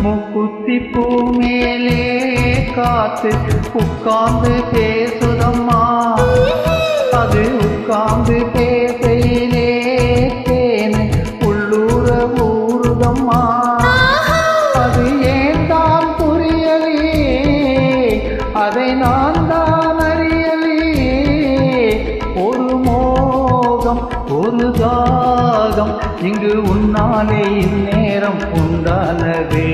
மூக்குத்தி பூ மேலே காத்து உட்கார்ந்து பேசுதம்மா. அது உட்கார்ந்து பேசையிலே தேனு உள்ளூர ஊறுதம்மா. அது ஏன் தான் புரியலே, அதை நான் தான் அறியலே. ஒரு மோகம் ஒரு தாகம் இங்கு உன்னாலே இந்நேரம் உண்டானதே.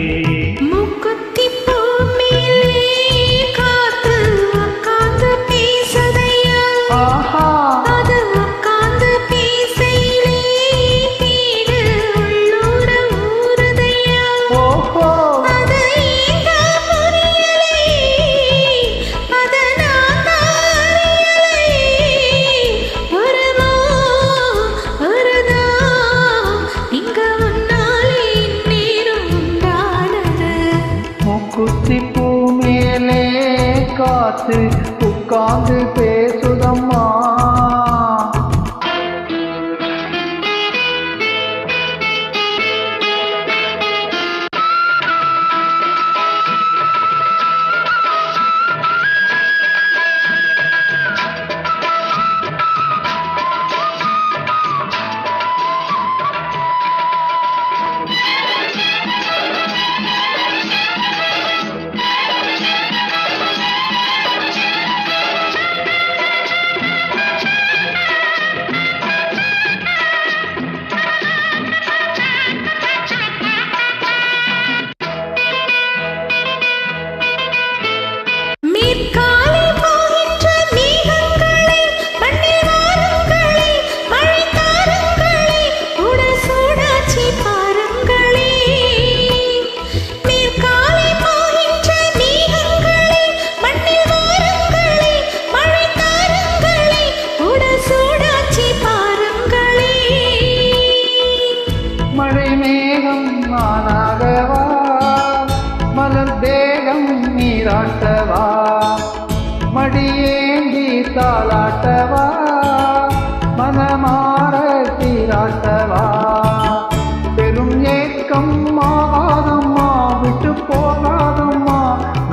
குத்தி பூ மேலே காத்து உட்கார்ந்து பேசுதம்மா. மழை மேகம் நானாகவா, மலர் தேகம் நீராட்டவா, மடியேந்தி தாளாட்டவா, மனமாற சீராட்டவா. பெரும் ஏக்கம் ஆகாதம்மா, விட்டு போகாதம்மா,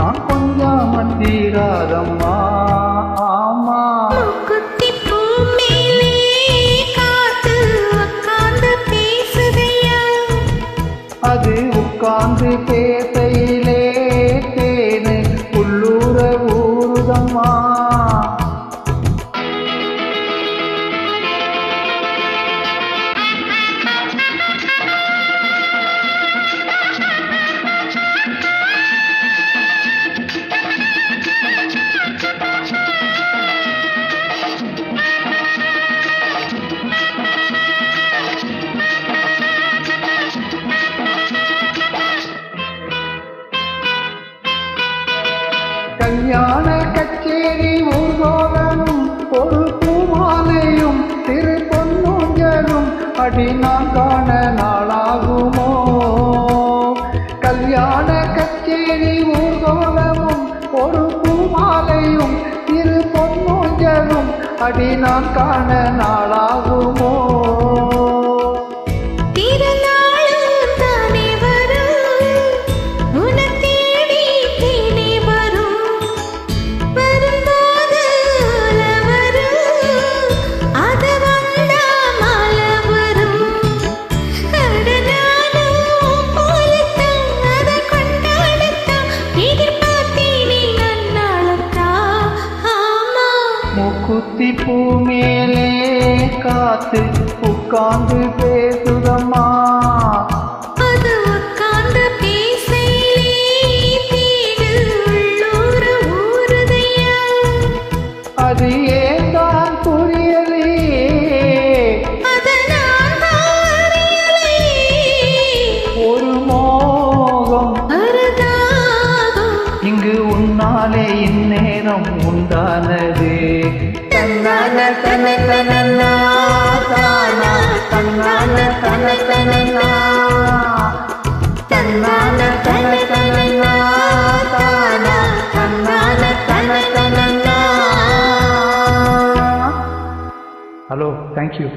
நான் கொஞ்சம் மந்திராதம்மா. ஆமா அது உட்கார்ந்து பேசையிலே தேனு உள்ளூர ஊறுதம்மா. கல்யாண கச்சேரி ஊர்கோலனும் ஒரு பூமாலையும் திரு பொன்னூஞ்சலும் அடி நான் காண நாளாகுமோ. கல்யாண கச்சேரி ஊர்கோலமும் ஒரு பூமாலையும் திரு பொன்னூஞ்சலும் அடி நான் காண நாளாகுமோ. குத்தி பூ மேலே காத்து உட்கார்ந்து பேசுதம்மா. அது உட்கார்ந்து பேசையிலே தேடு உள்ளூர ஊறுதையா. அது ஏன் தான் புரியலே, அதனால் தான் அறியலே. ஒரு மோகம் ஒரு தாகம் இங்கு உன்னாலே இந்நேரம் உண்டானது. தன்னான தன தனனா தானா, தன்னான தன தனனா, தன்னான தன தனனா தானா, தன்னான தன தனனா. Hello, thank you.